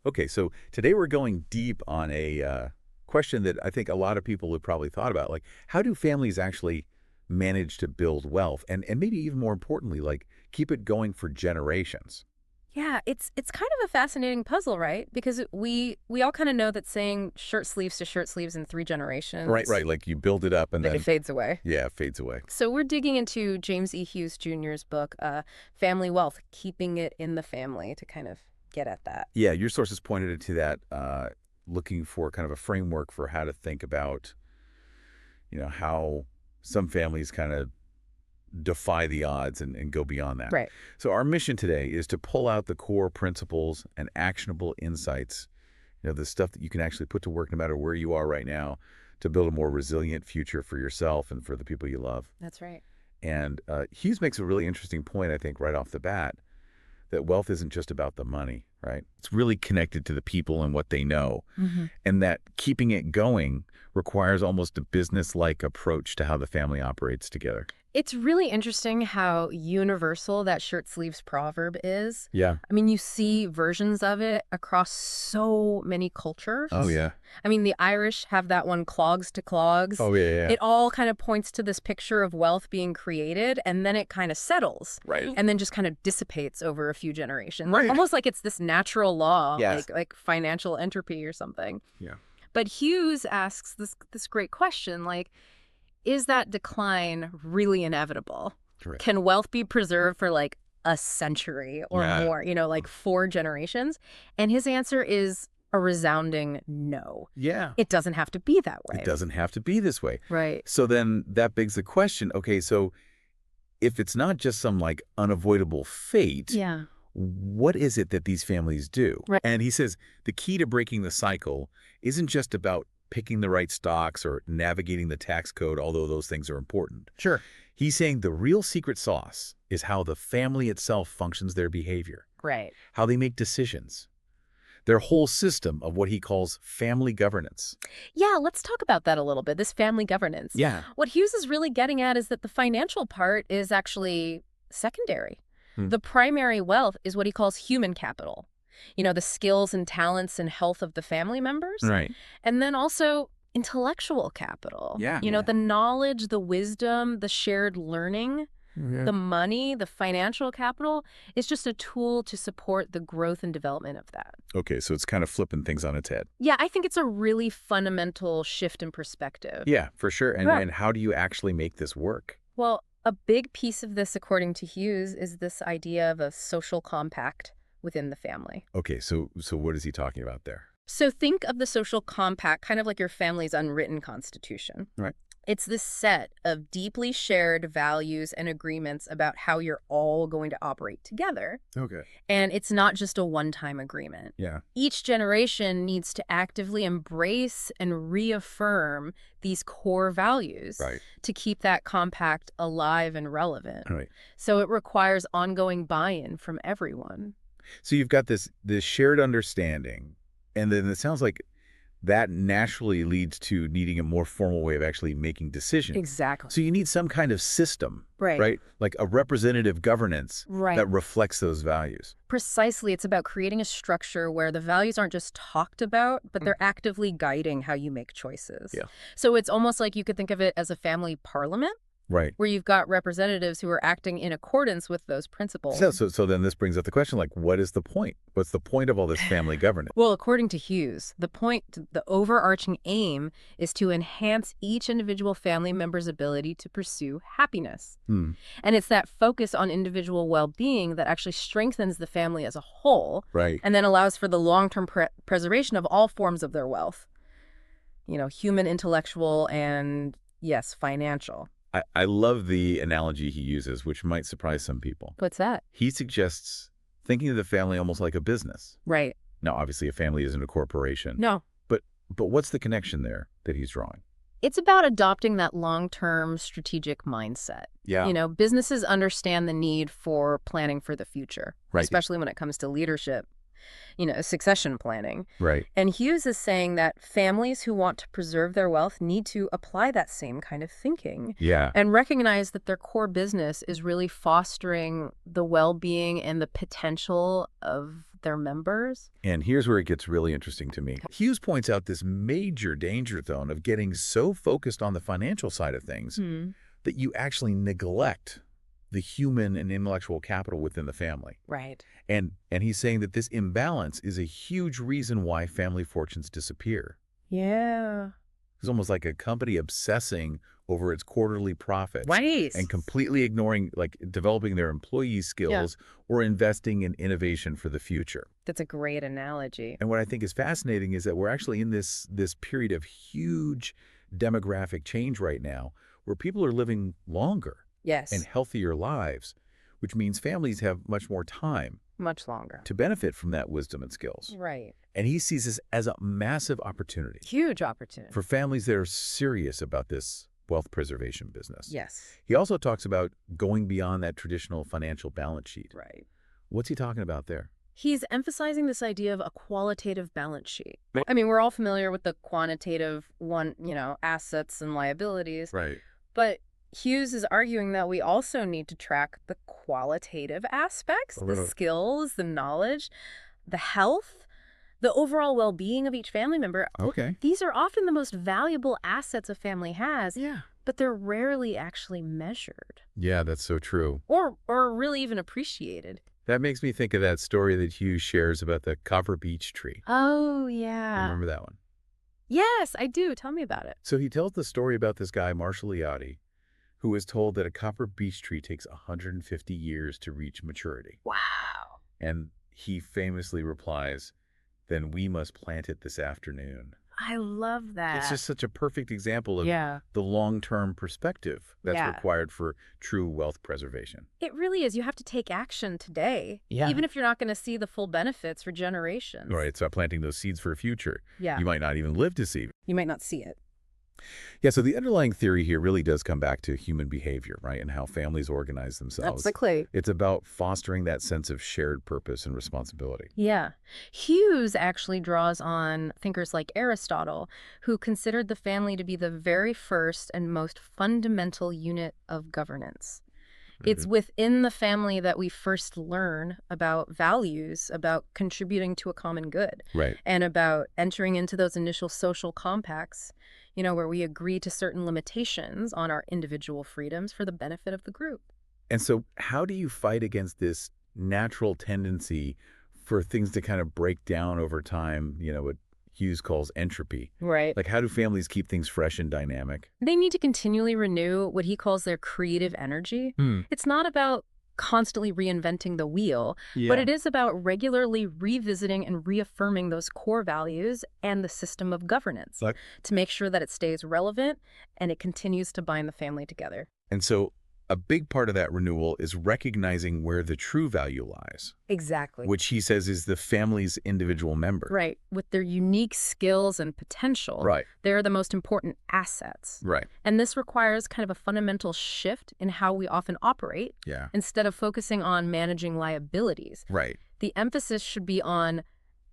Okay, so today we're going deep on a question that I think a lot of people have probably thought about. Like, how do families actually manage to build wealth? And maybe even more importantly, like, keep it going for generations? Yeah, it's kind of a fascinating puzzle, right? Because we all kind of know that saying shirt sleeves to shirt sleeves in 3 generations, Right, right. Like, you build it up and like it then, fades away. yeah, it fades away. So we're digging into James E. Hughes Jr.'s book, Family Wealth, Keeping It in the Family, to kind of get at that. Yeah, your sources pointed to that, looking for kind of a framework for how to think about, how some families kind of defy the odds and go beyond that. Right. So our mission today is to pull out the core principles and actionable insights, the stuff that you can actually put to work no matter where you are right now to build a more resilient future for yourself and for the people you love. That's right. And Hughes makes a really interesting point, I think, right off the bat, that wealth isn't just about the money, right? It's really connected to the people and what they know. Hmm. And that keeping it going requires almost a business-like approach to how the family operates together. It's really interesting how universal that shirt sleeves proverb is. Yeah. I mean, you see versions of it across so many cultures. Oh, yeah. I mean, the Irish have that one, clogs to clogs. Oh, yeah, yeah. It all kind of points to this picture of wealth being created, and then it kind of settles, Right. and then just kind of dissipates over a few generations. Right. Almost like it's this natural law, Yes. like financial entropy or something. Yeah. But Hughes asks this great question, like, is that decline really inevitable? Correct. Can wealth be preserved for like a century or Yeah. more, like 4 generations? And his answer is a resounding no. Yeah. It doesn't have to be that way. It doesn't have to be this way. Right. So then that begs the question, okay, so if it's not just some like unavoidable fate, Yeah. what is it that these families do? Right. And he says the key to breaking the cycle isn't just about picking the right stocks or navigating the tax code, although those things are important. Sure. He's saying the real secret sauce is how the family itself functions their behavior, Right. how they make decisions, their whole system of what he calls family governance. Yeah, let's talk about that a little bit, this family governance. Yeah. What Hughes is really getting at is that the financial part is actually secondary. Hmm. The primary wealth is what he calls human capital. The skills and talents and health of the family members. Right. And then also intellectual capital. Yeah. The knowledge, the wisdom, the shared learning, the money, the financial capital is just a tool to support the growth and development of that. Okay, so it's kind of flipping things on its head. Yeah, I think it's a really fundamental shift in perspective. Yeah, for sure. And, Yeah. and how do you actually make this work? Well, a big piece of this, according to Hughes, is this idea of a social compact within the family. Okay, so what is he talking about there? So think of the social compact kind of like your family's unwritten constitution. Right. It's this set of deeply shared values and agreements about how you're all going to operate together. Okay. And it's not just a one-time agreement. Yeah. Each generation needs to actively embrace and reaffirm these core values Right. to keep that compact alive and relevant. Right. So it requires ongoing buy-in from everyone. So you've got this shared understanding, and then it sounds like that naturally leads to needing a more formal way of actually making decisions. Exactly. So you need some kind of system, Right. right? Like a representative governance Right. that reflects those values. Precisely. It's about creating a structure where the values aren't just talked about, but they're actively guiding how you make choices. Yeah. So it's almost like you could think of it as a family parliament, Right. where you've got representatives who are acting in accordance with those principles. So then this brings up the question, like, what is the point? What's the point of all this family governance? Well, according to Hughes, the overarching aim is to enhance each individual family member's ability to pursue happiness. Hmm. And it's that focus on individual well-being that actually strengthens the family as a whole, Right. and then allows for the long-term preservation of all forms of their wealth. Human, intellectual, and, yes, financial. I love the analogy he uses, which might surprise some people. What's that? He suggests thinking of the family almost like a business. Right. Now, obviously, a family isn't a corporation. No. But what's the connection there that he's drawing? It's about adopting that long-term strategic mindset. Yeah. Businesses understand the need for planning for the future, Right. especially when it comes to leadership, succession planning. Right. And Hughes is saying that families who want to preserve their wealth need to apply that same kind of thinking Yeah. and recognize that their core business is really fostering the well-being and the potential of their members. And here's where it gets really interesting to me. Hughes points out this major danger zone of getting so focused on the financial side of things that you actually neglect the human and intellectual capital within the family. Right. And he's saying that this imbalance is a huge reason why family fortunes disappear. Yeah. It's almost like a company obsessing over its quarterly profits Right. and completely ignoring, like, developing their employee skills or investing in innovation for the future. That's a great analogy. And what I think is fascinating is that we're actually in this period of huge demographic change right now where people are living longer Yes. and healthier lives, which means families have much more time Much longer. to benefit from that wisdom and skills. Right. And he sees this as a massive opportunity Huge opportunity. for families that are serious about this wealth preservation business. Yes. He also talks about going beyond that traditional financial balance sheet. Right. What's he talking about there? He's emphasizing this idea of a qualitative balance sheet. I mean, we're all familiar with the quantitative assets and liabilities, Right. but Hughes is arguing that we also need to track the qualitative aspects, the skills, the knowledge, the health, the overall well-being of each family member. Okay. These are often the most valuable assets a family has, Yeah. but they're rarely actually measured Yeah, that's so true. or really even appreciated. That makes me think of that story that Hughes shares about the copper beech tree. Oh, yeah. Remember that one? Yes, I do. Tell me about it. So he tells the story about this guy, Marshall Iotti, who was told that a copper beech tree takes 150 years to reach maturity. Wow. And he famously replies, "Then we must plant it this afternoon." I love that. It's just such a perfect example of Yeah. the long-term perspective that's Yeah. required for true wealth preservation. It really is. You have to take action today, Yeah. even if you're not going to see the full benefits for generations. All right, start planting those seeds for a future Yeah. you might not even live to see. You might not see it. Yeah, so the underlying theory here really does come back to human behavior, right, and how families organize themselves. That's the clue. It's about fostering that sense of shared purpose and responsibility. Yeah. Hughes actually draws on thinkers like Aristotle, who considered the family to be the very first and most fundamental unit of governance. It's within the family that we first learn about values, about contributing to a common good, Right. and about entering into those initial social compacts, where we agree to certain limitations on our individual freedoms for the benefit of the group. And so how do you fight against this natural tendency for things to kind of break down over time, what Hughes calls entropy? Right. Like, how do families keep things fresh and dynamic? They need to continually renew what he calls their creative energy. It's not about constantly reinventing the wheel, but it is about regularly revisiting and reaffirming those core values and the system of governance to make sure that it stays relevant and it continues to bind the family together. And so a big part of that renewal is recognizing where the true value lies, Exactly. which he says is the family's individual member. Right. With their unique skills and potential, Right. they're the most important assets. Right. And this requires kind of a fundamental shift in how we often operate. Yeah. Instead of focusing on managing liabilities, Right. the emphasis should be on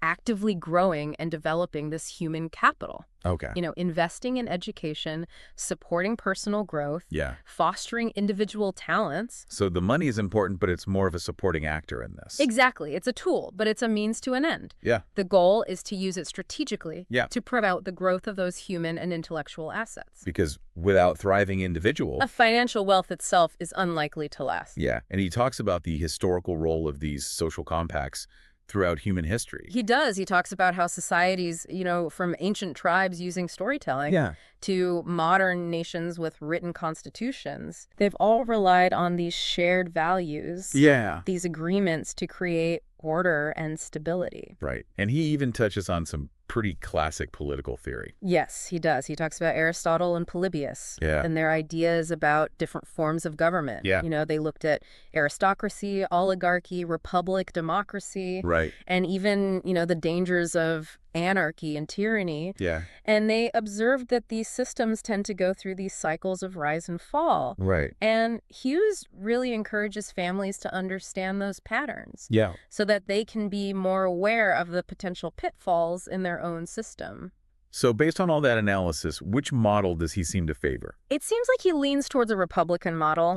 actively growing and developing this human capital. Okay. Investing in education, supporting personal growth, Yeah. fostering individual talents. So the money is important, but it's more of a supporting actor in this. Exactly. It's a tool, but it's a means to an end. Yeah. The goal is to use it strategically Yeah. to promote the growth of those human and intellectual assets. Because without thriving individual. A financial wealth itself is unlikely to last. Yeah. And he talks about the historical role of these social compacts throughout human history. He does. He talks about how societies, from ancient tribes using storytelling to modern nations with written constitutions, they've all relied on these shared values, these agreements to create order and stability. Right. And he even touches on some pretty classic political theory. Yes, he does. He talks about Aristotle and Polybius and their ideas about different forms of government. Yeah. They looked at aristocracy, oligarchy, republic, democracy, Right. and even, the dangers of anarchy and tyranny. Yeah. And they observed that these systems tend to go through these cycles of rise and fall. Right. And Hughes really encourages families to understand those patterns Yeah. so that they can be more aware of the potential pitfalls in their own system. So based on all that analysis, which model does he seem to favor? It seems like he leans towards a Republican model,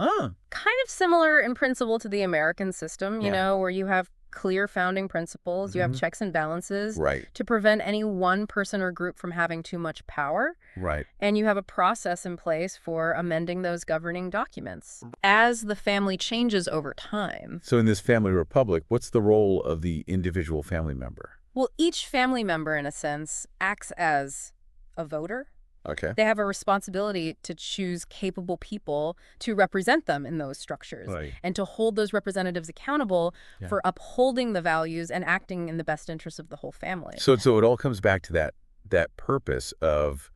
kind of similar in principle to the American system, where you have clear founding principles. You have checks and balances Right. to prevent any one person or group from having too much power. Right. And you have a process in place for amending those governing documents as the family changes over time. So in this family republic, what's the role of the individual family member? Well, each family member, in a sense, acts as a voter. Okay. They have a responsibility to choose capable people to represent them in those structures Right. and to hold those representatives accountable for upholding the values and acting in the best interest of the whole family. So it all comes back to that purpose of,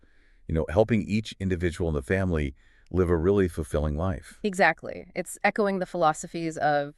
helping each individual in the family live a really fulfilling life. Exactly. It's echoing the philosophies of,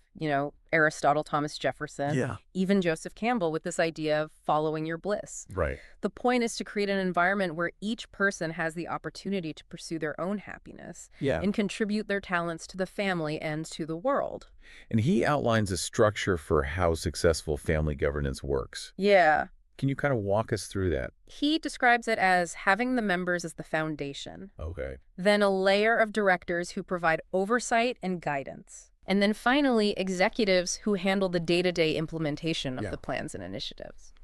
Aristotle, Thomas Jefferson, even Joseph Campbell, with this idea of following your bliss. Right. The point is to create an environment where each person has the opportunity to pursue their own happiness and contribute their talents to the family and to the world. And he outlines a structure for how successful family governance works. Yeah. Can you kind of walk us through that? He describes it as having the members as the foundation, Okay. then a layer of directors who provide oversight and guidance, and then finally executives who handle the day-to-day implementation of the plans and initiatives.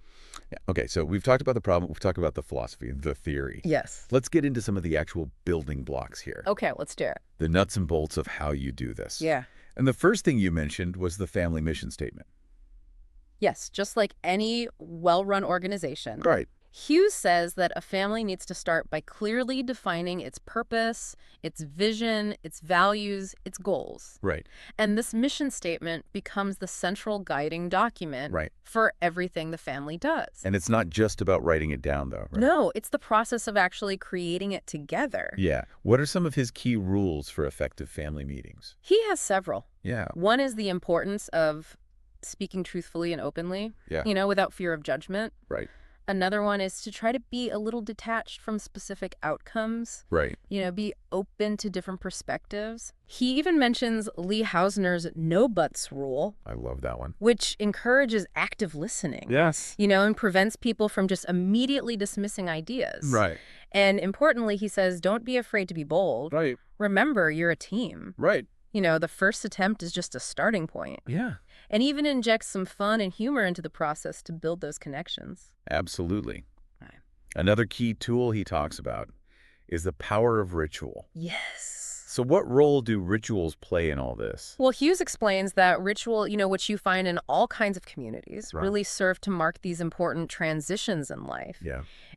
Yeah. Okay, so we've talked about the problem, we've talked about the philosophy, the theory. Yes. Let's get into some of the actual building blocks here. Okay, let's do it. The nuts and bolts of how you do this. Yeah. And the first thing you mentioned was the family mission statement. Yes, just like any well-run organization. Right. Hughes says that a family needs to start by clearly defining its purpose, its vision, its values, its goals. Right. And this mission statement becomes the central guiding document for everything the family does. And it's not just about writing it down, though, right? No, it's the process of actually creating it together. Yeah. What are some of his key rules for effective family meetings? He has several. Yeah. One is the importance of speaking truthfully and openly, without fear of judgment. Right. Another one is to try to be a little detached from specific outcomes. Right. Be open to different perspectives. He even mentions Lee Hausner's no buts rule. I love that one. Which encourages active listening. Yes. And prevents people from just immediately dismissing ideas. Right. And importantly, he says, don't be afraid to be bold. Right. Remember, you're a team. Right. The first attempt is just a starting point. Yeah. And even injects some fun and humor into the process to build those connections. Absolutely. Right. Another key tool he talks about is the power of ritual. Yes. So what role do rituals play in all this? Well, Hughes explains that ritual, which you find in all kinds of communities, really serve to mark these important transitions in life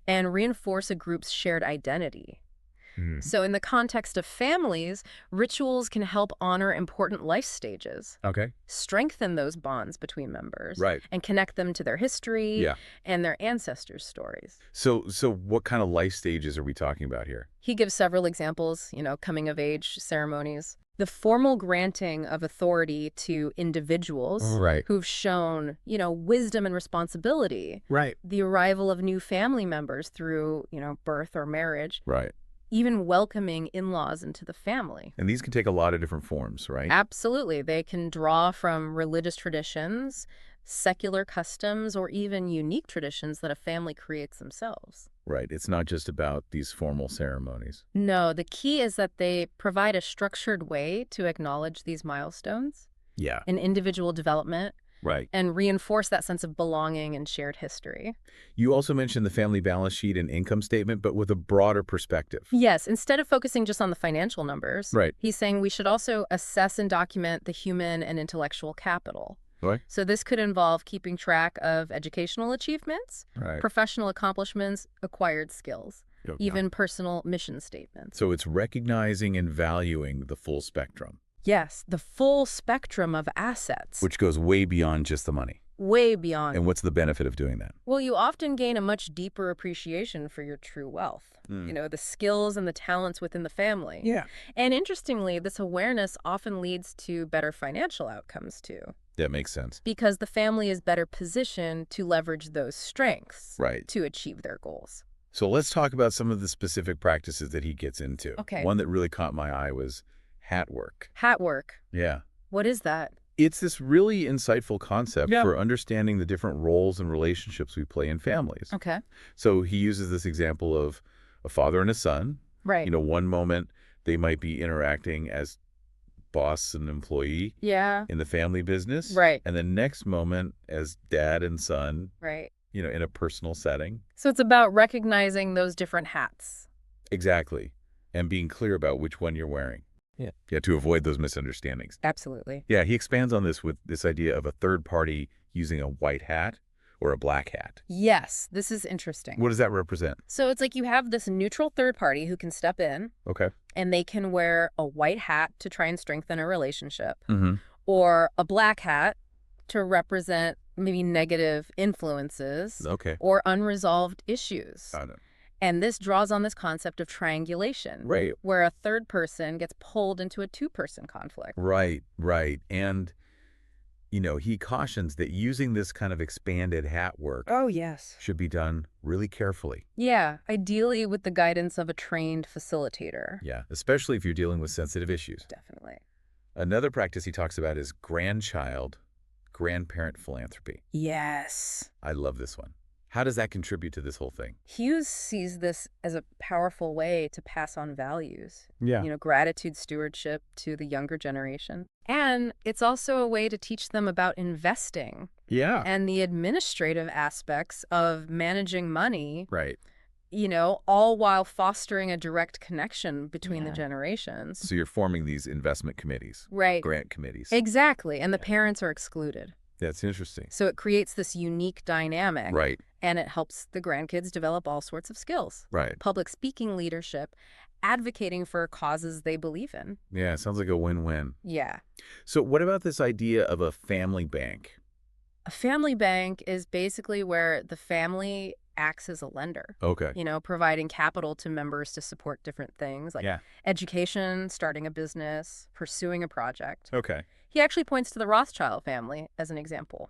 and reinforce a group's shared identity. So in the context of families, rituals can help honor important life stages. Okay. Strengthen those bonds between members. Right. And connect them to their history and their ancestors' stories. So what kind of life stages are we talking about here? He gives several examples, coming-of-age ceremonies. The formal granting of authority to individuals who've shown, wisdom and responsibility. Right. The arrival of new family members through, birth or marriage. Right. Even welcoming in-laws into the family. And these can take a lot of different forms, right? Absolutely. They can draw from religious traditions, secular customs, or even unique traditions that a family creates themselves. Right. It's not just about these formal ceremonies. No, the key is that they provide a structured way to acknowledge these milestones in individual development. Right. And reinforce that sense of belonging and shared history. You also mentioned the family balance sheet and income statement, but with a broader perspective. Yes. Instead of focusing just on the financial numbers, he's saying we should also assess and document the human and intellectual capital. Right. So this could involve keeping track of educational achievements, professional accomplishments, acquired skills, even personal mission statements. So it's recognizing and valuing the full spectrum. Yes, the full spectrum of assets. Which goes way beyond just the money. Way beyond. And what's the benefit of doing that? Well, you often gain a much deeper appreciation for your true wealth. The skills and the talents within the family. Yeah. And interestingly, this awareness often leads to better financial outcomes, too. That makes sense. Because the family is better positioned to leverage those strengths to achieve their goals. So let's talk about some of the specific practices that he gets into. Okay. One that really caught my eye was hat work. Hat work. Yeah. What is that? It's this really insightful concept for understanding the different roles and relationships we play in families. Okay. So he uses this example of a father and a son. Right. One moment they might be interacting as boss and employee Yeah. in the family business. Right. And the next moment as dad and son, Right. in a personal setting. So it's about recognizing those different hats. Exactly. And being clear about which one you're wearing. Yeah. Yeah, to avoid those misunderstandings. Absolutely. Yeah, he expands on this with this idea of a third party using a white hat or a black hat. Yes, this is interesting. What does that represent? So it's like you have this neutral third party who can step in Okay. and they can wear a white hat to try and strengthen a relationship, Mm-hmm. or a black hat to represent maybe negative influences Okay. or unresolved issues. Got it. And this draws on this concept of triangulation, Right. where a third person gets pulled into a two-person conflict. Right, right. And, he cautions that using this kind of expanded hat work Oh, yes. should be done really carefully. Yeah, ideally with the guidance of a trained facilitator. Yeah, especially if you're dealing with sensitive issues. Definitely. Another practice he talks about is grandparent philanthropy. Yes. I love this one. How does that contribute to this whole thing? Hughes sees this as a powerful way to pass on values. Yeah. Gratitude, stewardship to the younger generation. And it's also a way to teach them about investing Yeah. and the administrative aspects of managing money, Right. all while fostering a direct connection between the Yeah. generations. So you're forming these investment committees, Right. grant committees. Exactly. And the parents are excluded. That's interesting. So it creates this unique dynamic. Right. And it helps the grandkids develop all sorts of skills. Right. Public speaking, leadership, advocating for causes they believe in. Yeah, it sounds like a win-win. Yeah. So what about this idea of a family bank? A family bank is basically where the family acts as a lender, Okay. providing capital to members to support different things like Yeah. education, starting a business, pursuing a project. Okay. He actually points to the Rothschild family as an example.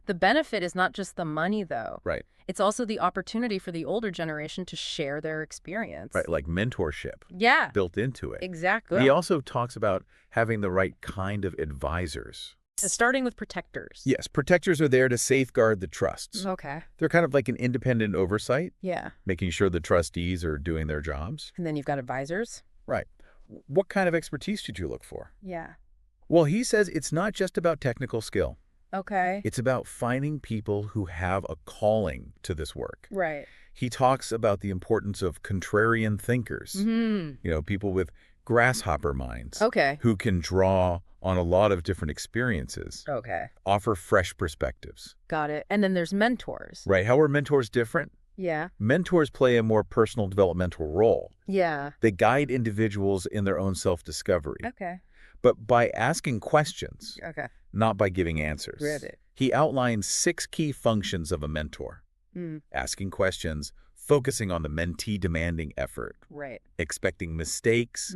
The benefit is not just the money, though. Right. It's also the opportunity for the older generation to share their experience. Right, like mentorship Yeah, built into it. exactly. He also talks about having the right kind of advisors. Starting with protectors. Yes, protectors are there to safeguard the trusts. Okay. They're kind of like an independent oversight, Yeah. making sure the trustees are doing their jobs. And then you've got advisors. Right. What kind of expertise did you look for? Yeah. Well, he says it's not just about technical skill. Okay. It's about finding people who have a calling to this work. Right. He talks about the importance of contrarian thinkers, people with grasshopper minds, Okay. who can draw on a lot of different experiences, Okay. offer fresh perspectives. Got it. And then there's mentors. Right. How are mentors different? Yeah. Mentors play a more personal developmental role. Yeah. They guide individuals in their own self-discovery, Okay. but by asking questions, Okay. not by giving answers. Read it. He outlines 6 key functions of a mentor. Asking questions, focusing on the mentee demanding effort, Right. expecting mistakes,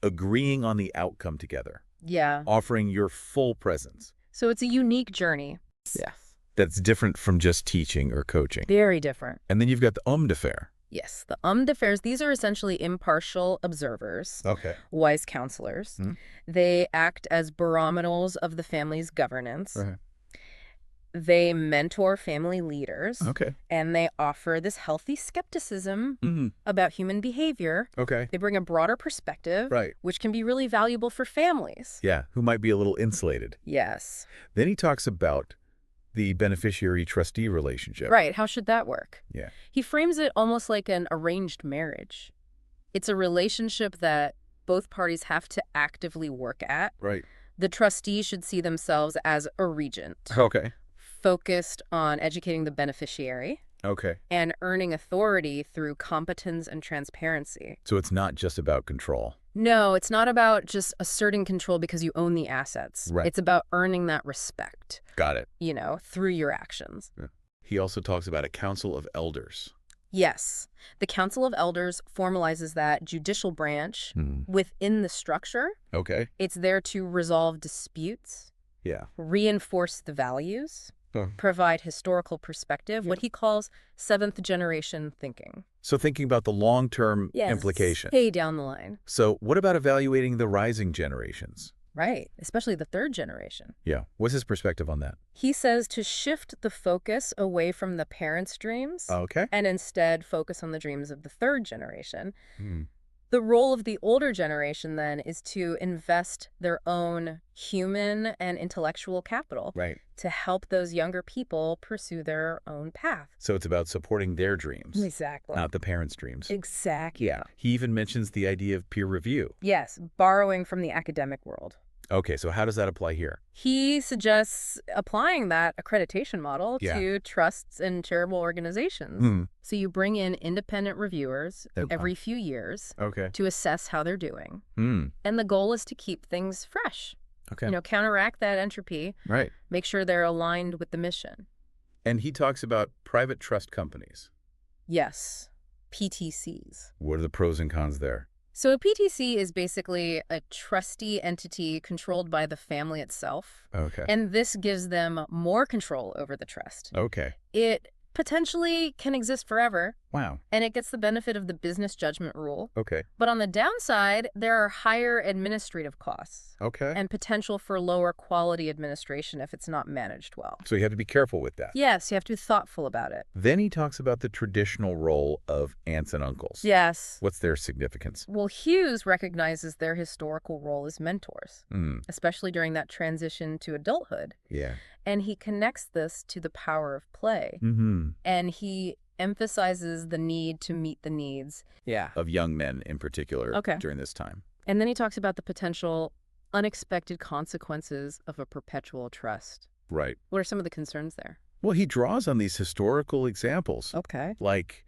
agreeing on the outcome together, Yeah. offering your full presence. So it's a unique journey. Yeah. That's different from just teaching or coaching. Very different. And then you've got the homme d'affaires. Yes. The hommes d'affaires, these are essentially impartial observers, Okay. wise counselors. They act as barometers of the family's governance. Okay. They mentor family leaders. Okay. And they offer this healthy skepticism about human behavior. Okay. They bring a broader perspective, Right. which can be really valuable for families. Yeah, who might be a little insulated. Yes. Then he talks about the beneficiary-trustee relationship. Right. How should that work? Yeah. He frames it almost like an arranged marriage. It's a relationship that both parties have to actively work at. Right. The trustee should see themselves as a regent, Okay. focused on educating the beneficiary Okay. and earning authority through competence and transparency. So it's not just about control. No, it's not about just asserting control because you own the assets. Right. It's about earning that respect, Got it. through your actions. Yeah. He also talks about a council of elders. Yes. The Council of Elders formalizes that judicial branch within the structure. Okay. It's there to resolve disputes, Yeah. reinforce the values, provide historical perspective, what he calls seventh generation thinking. So thinking about the long-term implication. Hey, down the line. So what about evaluating the rising generations? Right. Especially the third generation. Yeah. What's his perspective on that? He says to shift the focus away from the parents' dreams Okay. and instead focus on the dreams of the third generation. The role of the older generation, then, is to invest their own human and intellectual capital Right. to help those younger people pursue their own path. So it's about supporting their dreams, Exactly. not the parents' dreams. Exactly. Yeah. He even mentions the idea of peer review. Yes, borrowing from the academic world. Okay, so how does that apply here? He suggests applying that accreditation model Yeah. to trusts and charitable organizations. Hmm. So you bring in independent reviewers every few years Okay. to assess how they're doing. Hmm. And the goal is to keep things fresh. Okay. Counteract that entropy, Right. make sure they're aligned with the mission. And he talks about private trust companies. Yes, PTCs. What are the pros and cons there? So a PTC is basically a trustee entity controlled by the family itself. Okay. And this gives them more control over the trust. Okay. It potentially can exist forever, Wow. and it gets the benefit of the business judgment rule. Okay. But on the downside, there are higher administrative costs Okay. and potential for lower quality administration if it's not managed well. So you have to be careful with that. Yes, you have to be thoughtful about it. Then he talks about the traditional role of aunts and uncles. Yes. What's their significance? Well, Hughes recognizes their historical role as mentors, especially during that transition to adulthood. Yeah. And he connects this to the power of play. Mm-hmm. And he emphasizes the need to meet the needs. Yeah. Of young men in particular Okay. during this time. And then he talks about the potential unexpected consequences of a perpetual trust. Right. What are some of the concerns there? Well, he draws on these historical examples, Okay. like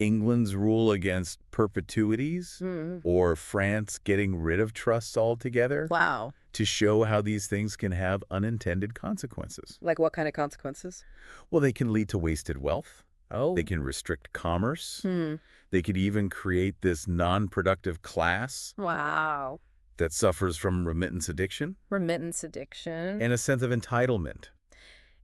England's rule against perpetuities or France getting rid of trusts altogether, Wow. to show how these things can have unintended consequences. Like what kind of consequences? Well, they can lead to wasted wealth. Oh. They can restrict commerce. They could even create this non-productive class Wow. that suffers from remittance addiction Remittance addiction. and a sense of entitlement.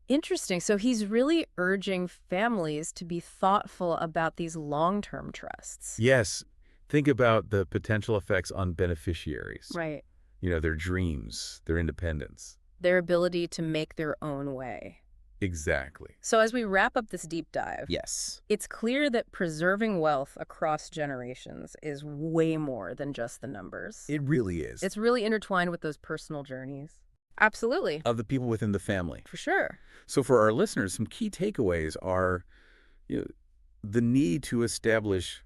Interesting. So he's really urging families to be thoughtful about these long-term trusts. Yes, think about the potential effects on beneficiaries. Right. Their dreams, their independence. Their ability to make their own way. Exactly. So as we wrap up this deep dive, Yes. it's clear that preserving wealth across generations is way more than just the numbers. It really is. It's really intertwined with those personal journeys. Absolutely. Of the people within the family. For sure. So for our listeners, some key takeaways are the need to establish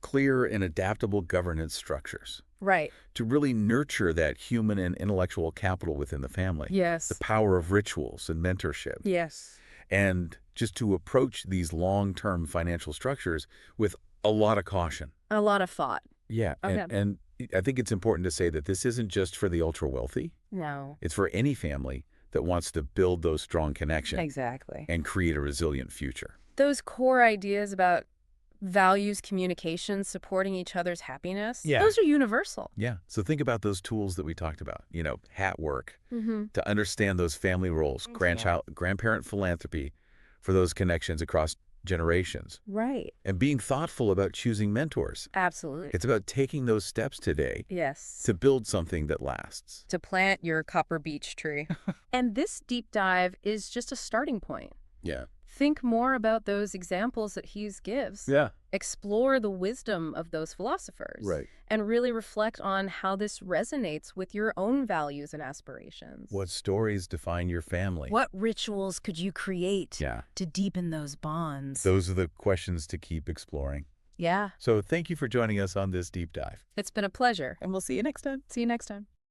clear and adaptable governance structures. Right. To really nurture that human and intellectual capital within the family. Yes. The power of rituals and mentorship. Yes. And just to approach these long-term financial structures with a lot of caution. A lot of thought. Yeah. Okay. And I think it's important to say that this isn't just for the ultra-wealthy. No. It's for any family that wants to build those strong connections. Exactly. And create a resilient future. Those core ideas about values, communication, supporting each other's happiness, those are universal. Yeah. So think about those tools that we talked about, hat work, Mm-hmm. to understand those family roles, grandparent philanthropy for those connections across generations. Right. And being thoughtful about choosing mentors. Absolutely. It's about taking those steps today Yes. to build something that lasts. To plant your copper beech tree. And this deep dive is just a starting point. Yeah. Think more about those examples that Hughes gives. Yeah. Explore the wisdom of those philosophers. Right. And really reflect on how this resonates with your own values and aspirations. What stories define your family? What rituals could you create to deepen those bonds? Those are the questions to keep exploring. Yeah. So thank you for joining us on this deep dive. It's been a pleasure. And we'll see you next time. See you next time.